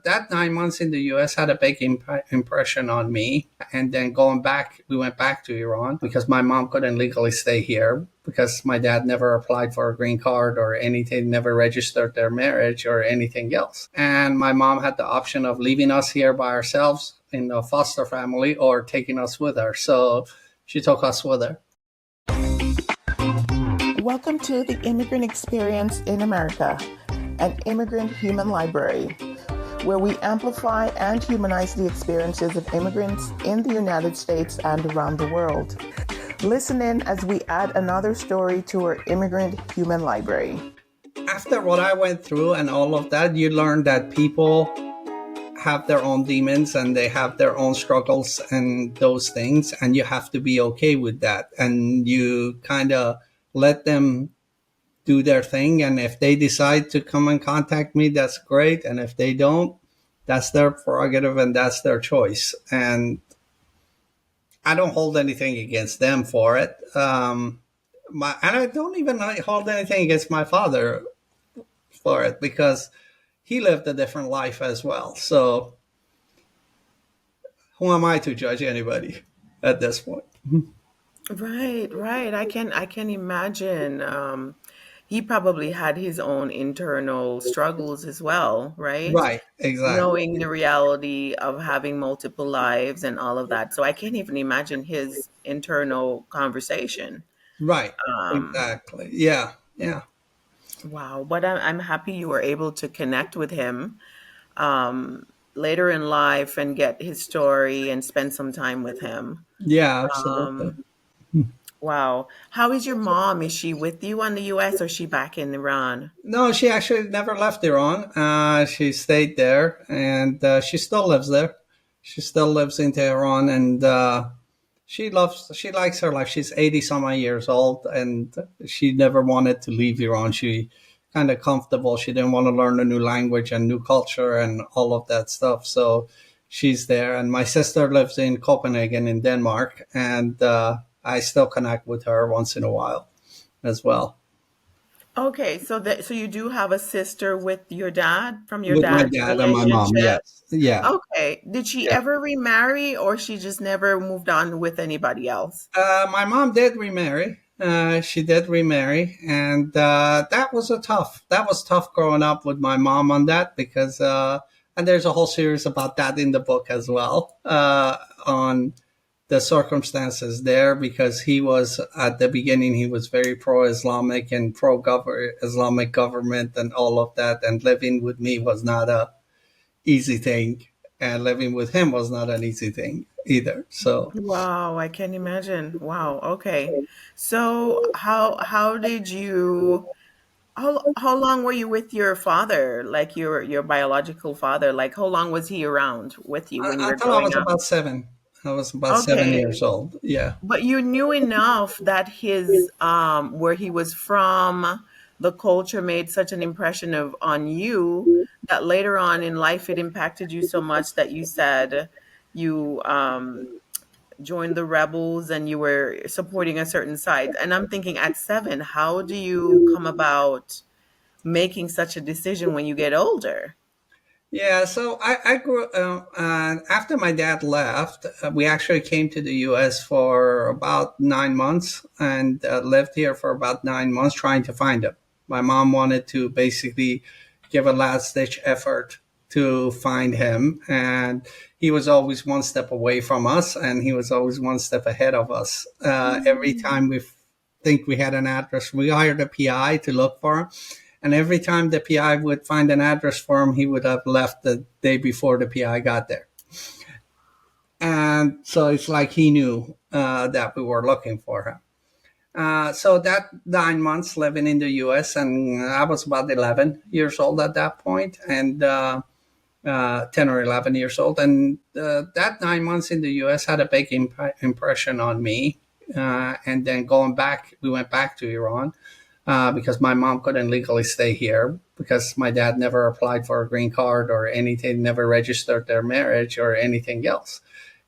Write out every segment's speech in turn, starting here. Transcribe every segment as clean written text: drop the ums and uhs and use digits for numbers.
That 9 months in the US had a big impression on me. And then going back, we went back to Iran because my mom couldn't legally stay here because my dad never applied for a green card or anything, never registered their marriage or anything else. And my mom had the option of leaving us here by ourselves in a foster family or taking us with her. So she took us with her. Welcome to the Immigrant Experience in America, an immigrant human library, where we amplify and humanize the experiences of immigrants in the United States and around the world. Listen in as we add another story to our immigrant human library. After what I went through and all of that, you learn that people have their own demons and they have their own struggles and those things, and you have to be okay with that. And you kind of let them do their thing, and if they decide to come and contact me, that's great, and if they don't, that's their prerogative and that's their choice, and I don't hold anything against them for it. And I don't even hold anything against my father for it because he lived a different life as well. So who am I to judge anybody at this point? Right. I can imagine. He probably had his own internal struggles as well, right? Right, exactly. Knowing the reality of having multiple lives and all of that. So I can't even imagine his internal conversation. Right, Um, exactly. Yeah, yeah. wow. But I'm happy you were able to connect with him later in life and get his story and spend some time with him. Yeah, absolutely. Um, wow. How is your mom? Is she with you on the US or is she back in Iran? No, she actually never left Iran. She stayed there, and she still lives there. She still lives in Tehran, and she likes her life. She's 80 some odd years old, and she never wanted to leave Iran. She kind of comfortable. She didn't want to learn a new language and new culture and all of that stuff. So she's there. And my sister lives in Copenhagen in Denmark, and I still connect with her once in a while as well. Okay, so you do have a sister with your dad from your With my dad's dad and my mom, relationship. yes. Yeah. Okay. Did she Yeah. ever remarry or she just never moved on with anybody else? My mom did remarry. She did remarry, and that was tough growing up with my mom on that because and there's a whole series about that in the book as well on the circumstances there because he was at the beginning he was very pro-Islamic and pro-Islamic government and all of that, and living with me was not a easy thing, and living with him was not an easy thing either. So Wow, I can imagine. Wow. Okay. So how did you how long were you with your father, like your biological father? Like how long was he around with you when you were until I growing was up? about seven. I was about seven Okay. years old. Yeah. But you knew enough that his where he was from, the culture made such an impression of on you that later on in life it impacted you so much that you said you joined the rebels and you were supporting a certain side. And I'm thinking at 7, how do you come about making such a decision when you get older? Yeah. So I grew after my dad left, we actually came to the U.S. for about 9 months and lived here for about 9 months trying to find him. My mom wanted to basically give a last ditch effort to find him, and he was always one step away from us, and he was always one step ahead of us. Every Mm. time we think we had an address, we hired a PI to look for him. And every time the PI would find an address for him, he would have left the day before the PI got there. And so it's like he knew that we were looking for him. So that 9 months living in the US, and I was about 11 years old at that point, and 10 or 11 years old. And that 9 months in the US had a big impression on me. And then going back, we went back to Iran because my mom couldn't legally stay here because my dad never applied for a green card or anything, never registered their marriage or anything else.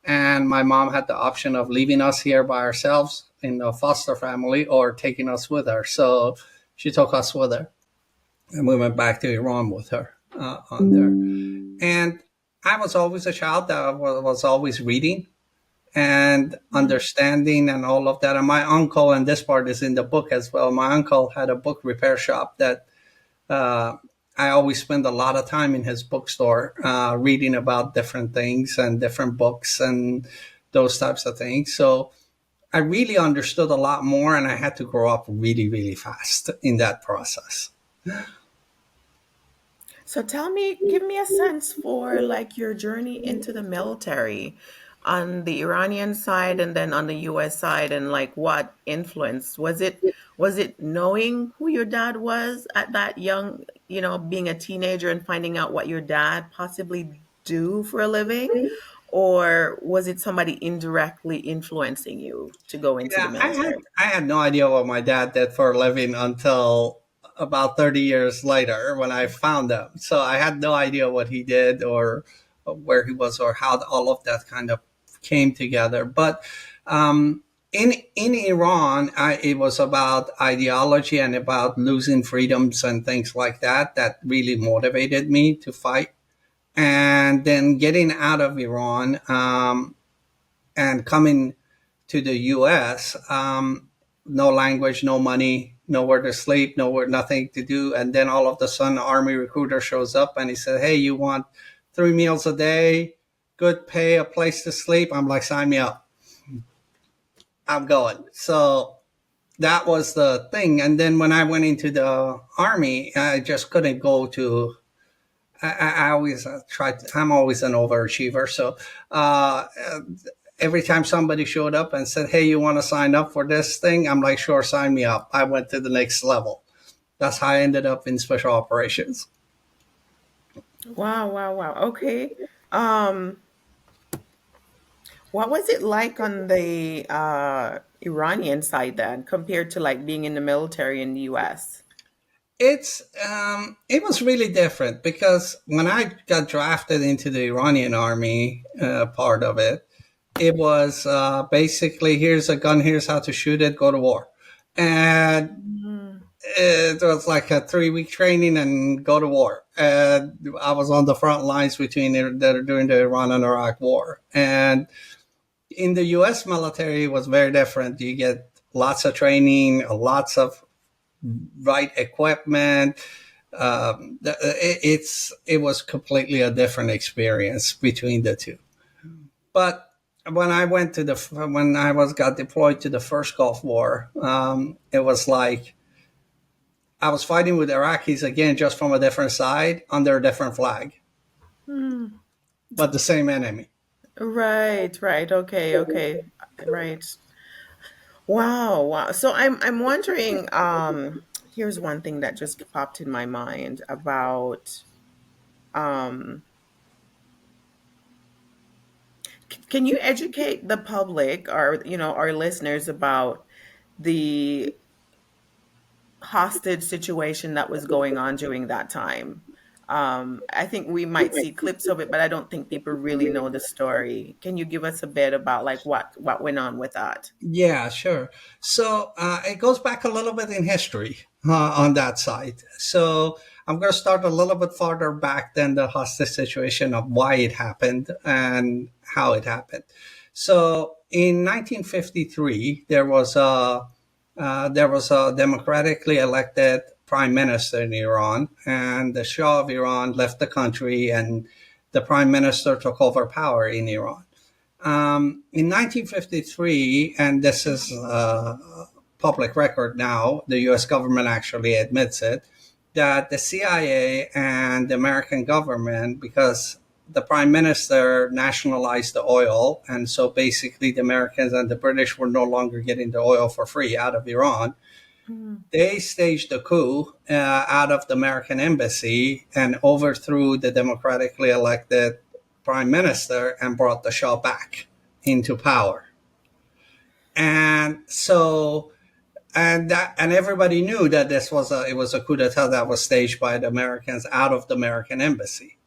And my mom had the option of leaving us here by ourselves in a foster family or taking us with her. So she took us with her, and we went back to Iran with her. on there. And I was always a child that was always reading and understanding and all of that. And my uncle, and this part is in the book as well, my uncle had a book repair shop that uh, I always spend a lot of time in his bookstore reading about different things and different books and those types of things. So I really understood a lot more, and I had to grow up really, really fast in that process. So tell me, give me a sense for like your journey into the military on the Iranian side and then on the US side, and like what influence was it knowing who your dad was at that young, being a teenager and finding out what your dad possibly do for a living, or was it somebody indirectly influencing you to go into the Yeah, military? I had no idea what my dad did for a living until about 30 years later when I found him. So I had no idea what he did or where he was or how all of that kind of came together. But in Iran, it was about ideology and about losing freedoms and things like that that really motivated me to fight. And then getting out of Iran and coming to the U.S. No language, no money, nowhere to sleep, nowhere, nothing to do, and then all of a sudden, an army recruiter shows up and he said, "Hey, you want 3 meals a day, good pay, a place to sleep?" I'm like, "Sign me up. I'm going." So that was the thing. And then when I went into the army, I just couldn't go to. I always try. I'm always an overachiever, so uh, every time somebody showed up and said, "Hey, you want to sign up for this thing?" I'm like, "Sure, sign me up." I went to the next level. That's how I ended up in special operations. Wow, wow, wow. Okay. Um, what was it like on the Iranian side then, compared to like being in the military in the US? It was really different because when I got drafted into the Iranian army, part of it, it was basically, here's a gun, here's how to shoot it, go to war. And Mm. it was like a 3 week training and go to war. And I was on the front lines between during the Iran and Iraq war. And in the U.S. military, it was very different. You get lots of training, lots of right equipment. It was completely a different experience between the two. But when I was got deployed to the first Gulf War, it was like I was fighting with Iraqis again, just from a different side under a different flag, Hmm. but the same enemy. Right, right. Okay, okay. Right. Wow, wow. So I'm wondering, here's one thing that just popped in my mind about um can you educate the public or our listeners about the hostage situation that was going on during that time? I think we might see clips of it, but I don't think people really know the story. Can you give us a bit about like what went on with that? Yeah, sure. So it goes back a little bit in history on that side. So I'm going to start a little bit farther back than the hostage situation of why it happened and how it happened. So in 1953, there was a democratically elected prime minister in Iran, and the Shah of Iran left the country, and the prime minister took over power in Iran. In 1953, and this is public record now, the US government actually admits it, that the CIA and the American government, because the prime minister nationalized the oil, and so basically the Americans and the British were no longer getting the oil for free out of Iran. Mm. They staged a coup out of the American embassy and overthrew the democratically elected prime minister and brought the Shah back into power. And so, and everybody knew that it was a coup d'état that was staged by the Americans out of the American embassy.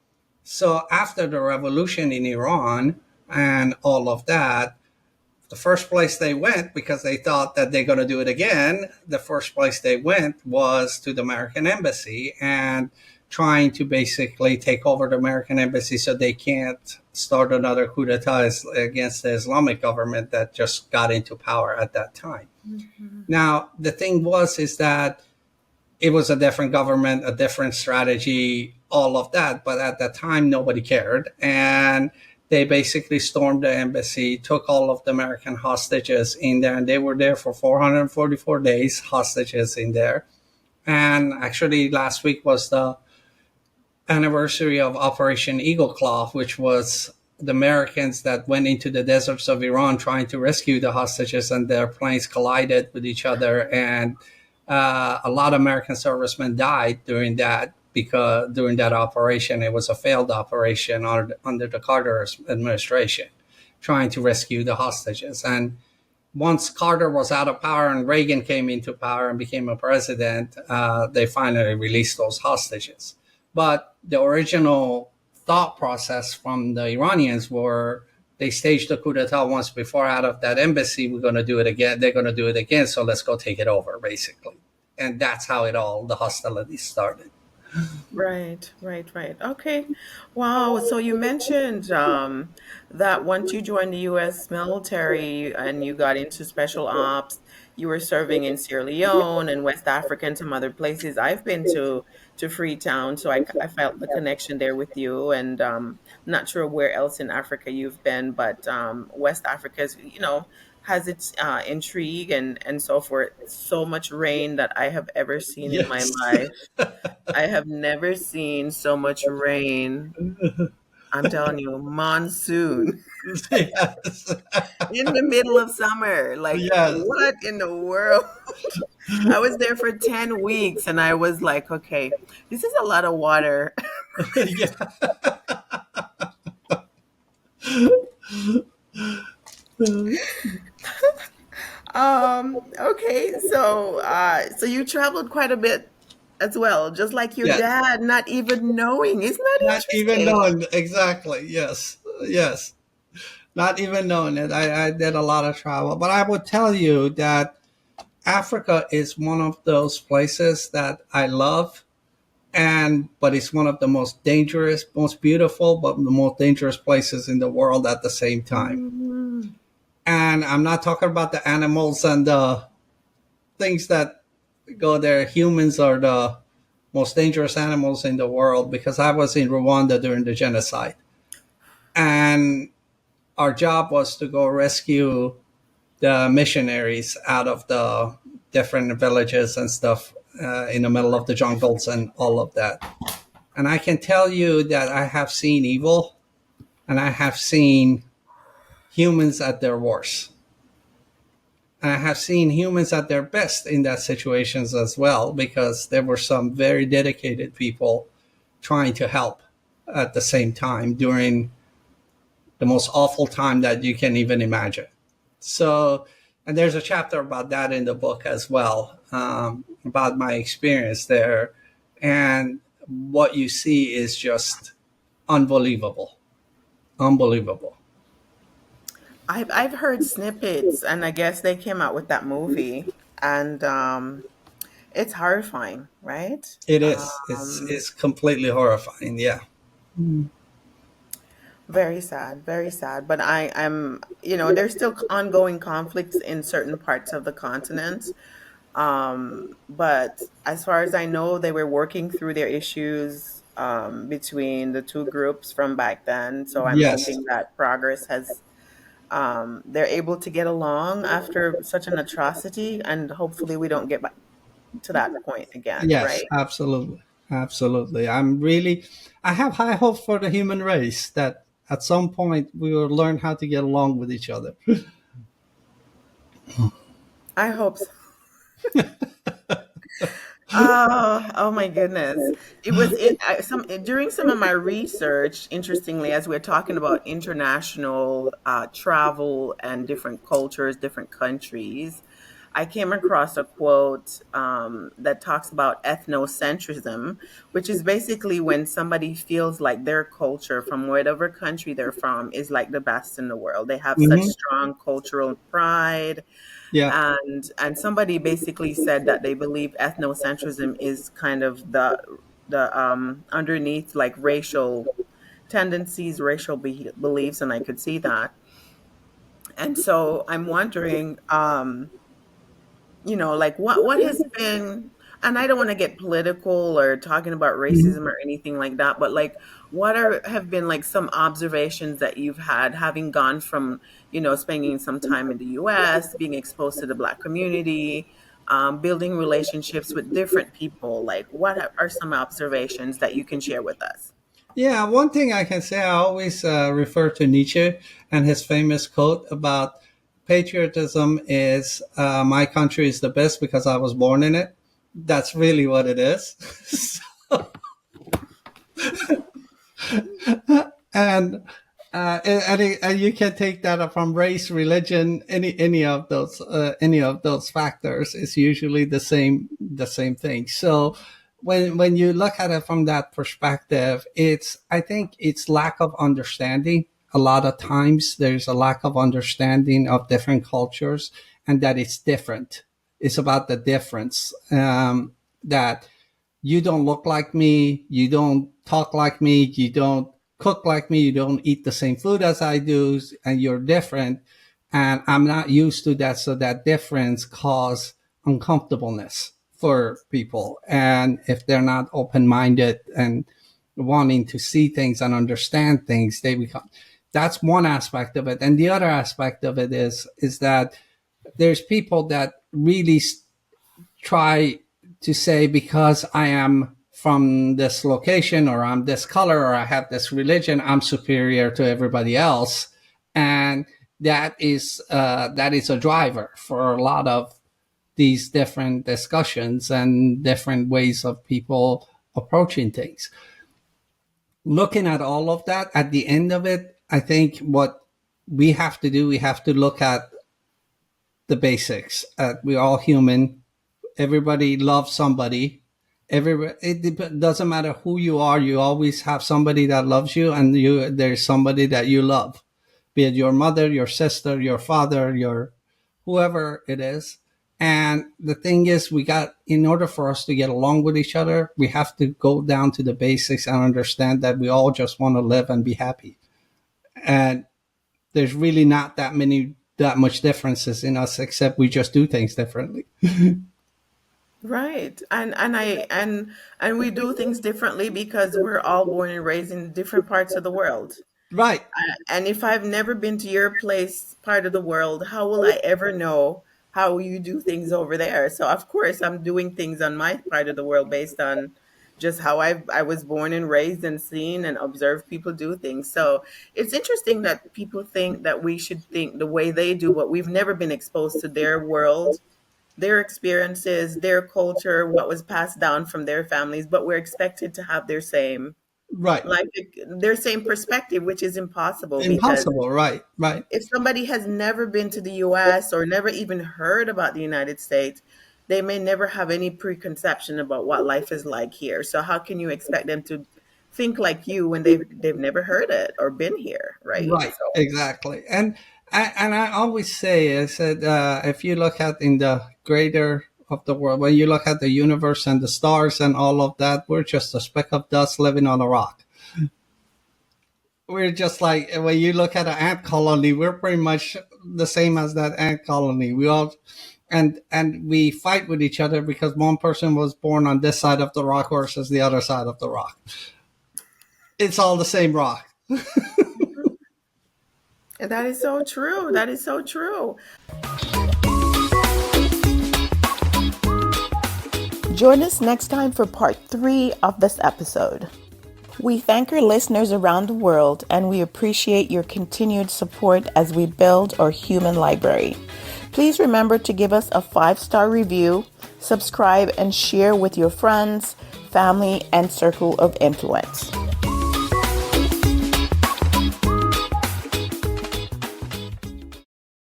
So after the revolution in Iran and all of that, the first place they went, because they thought that they're going to do it again, the first place they went was to the American embassy and trying to basically take over the American embassy so they can't start another coup d'etat against the Islamic government that just got into power at that time. Mhm. Now, the thing was is that it was a different government, a different strategy, all of that. But at that time, nobody cared. And they basically stormed the embassy, took all of the American hostages in there, and they were there for 444 days, hostages in there. And actually, last week was the anniversary of Operation Eagle Claw, which was the Americans that went into the deserts of Iran trying to rescue the hostages, and their planes collided with each other, and a lot of American servicemen died during that because during that operation it was a failed operation under the Carter administration, trying to rescue the hostages. And once Carter was out of power and Reagan came into power and became a president, they finally released those hostages. But the original thought process from the Iranians were they staged a coup d'etat once before out of that embassy. We're going to do it again. They're going to do it again. So let's go take it over, basically. And that's how the hostilities started. Right, right, right. Okay. Wow. So you mentioned that once you joined the U.S. military and you got into special ops, you were serving in Sierra Leone and West Africa and some other places. I've been to Freetown, so I felt the connection there with you. And not sure where else in Africa you've been, but West Africa's, has its intrigue and so forth. So much rain that I have ever seen in my Yes. life. I have never seen so much rain. I'm telling you, monsoon Yes. in the middle of summer. Like, Yes. what in the world? I was there for 10 weeks and I was like, okay, this is a lot of water. Yeah. Okay, so you traveled quite a bit as well, just like your Yes. dad, not even knowing. Isn't that Not even interesting? knowing exactly. Yes. Yes. Not even knowing it. I did a lot of travel, but I would tell you that Africa is one of those places that I love, and but it's one of the most dangerous, most beautiful, but the most dangerous places in the world at the same time. Mm. And I'm not talking about the animals and the things that go there. Humans are the most dangerous animals in the world because I was in Rwanda during the genocide, and our job was to go rescue the missionaries out of the different villages and stuff in the middle of the jungles and all of that. And I can tell you that I have seen evil and I have seen humans at their worst. And I have seen humans at their best in that situations as well because there were some very dedicated people trying to help at the same time during the most awful time that you can even imagine. So, and there's a chapter about that in the book as well, about my experience there. And what you see is just unbelievable. Unbelievable. I've heard snippets, and I guess they came out with that movie, and it's horrifying, right? It is. It's completely horrifying. Yeah. Very sad, very sad. But there's still ongoing conflicts in certain parts of the continent. But as far as I know, they were working through their issues between the two groups from back then. So I'm Yes. hoping that progress has they're able to get along after such an atrocity, and hopefully we don't get back to that point again, Yes. right? Absolutely. Absolutely. I have high hopes for the human race that at some point we will learn how to get along with each other. I hope so. Oh my goodness. During some of my research, interestingly, as we're talking about international travel and different cultures, different countries, I came across a quote that talks about ethnocentrism, which is basically when somebody feels like their culture from whatever country they're from is like the best in the world. They have such Hmm. strong cultural pride, Yeah. and somebody basically said that they believe ethnocentrism is kind of the the underneath like racial tendencies, racial beliefs, and I could see that. And so I'm wondering, like what has been, and I don't want to get political or talking about Mhm. racism or anything like that, but like what are have been like some observations that you've had having gone from, spending some time in the US, being exposed to the Black community, building relationships with different people. Like what are some observations that you can share with us? Yeah, one thing I can say, I always refer to Nietzsche and his famous quote about patriotism is my country is the best because I was born in it. That's really what it is. and and you can take that from race, religion, any of those factors. It's usually the same thing. So when you look at it from that perspective, it's I think it's lack of understanding. A lot of times there's a lack of understanding of different cultures and that it's different. It's about the difference, that you don't look like me, you don't talk like me, you don't cook like me, you don't eat the same food as I do, and you're different. And I'm not used to that. So that difference cause uncomfortableness for people. And if they're not open minded and wanting to see things and understand things, they become, that's one aspect of it. And the other aspect of it is that there's people that really try to say because I am from this location or I'm this color or I have this religion, I'm superior to everybody else, and that is a driver for a lot of these different discussions and different ways of people approaching things. Looking at all of that, at the end of it, I think what we have to do, we have to look at the basics. We're all human. Everybody loves somebody. Doesn't matter who you are. You always have somebody that loves you, and there's somebody that you love, be it your mother, your sister, your father, your whoever it is. And the thing is, in order for us to get along with each other, we have to go down to the basics and understand that we all just want to live and be happy. And there's really not that much differences in us, except we just do things differently. Right. And we do things differently because we're all born and raised in different parts of the world. Right. And if I've never been to your place, part of the world, how will I ever know how you do things over there? So of course I'm doing things on my part of the world based on just how I was born and raised and seen and observed people do things. So it's interesting that people think that we should think the way they do, but we've never been exposed to their world, their experiences, their culture, what was passed down from their families, but we're expected to have Right. like their same perspective, which is impossible because Impossible. Right. Right. if somebody has never been to the US or never even heard about the United States, they may never have any preconception about what life is like here. So how can you expect them to think like you when they've never heard it or been here, right? Right. So Exactly. And I always say, I said, if you look at in the greater of the world, when you look at the universe and the stars and all of that, we're just a speck of dust living on a rock. We're just like when you look at an ant colony, we're pretty much the same as that ant colony. We all and we fight with each other because one person was born on this side of the rock versus the other side of the rock. It's all the same rock. and that is so true. That is so true. Join us next time for part 3 of this episode. We thank our listeners around the world and we appreciate your continued support as we build our human library. Please remember to give us a 5-star review, subscribe, and share with your friends, family, and circle of influence.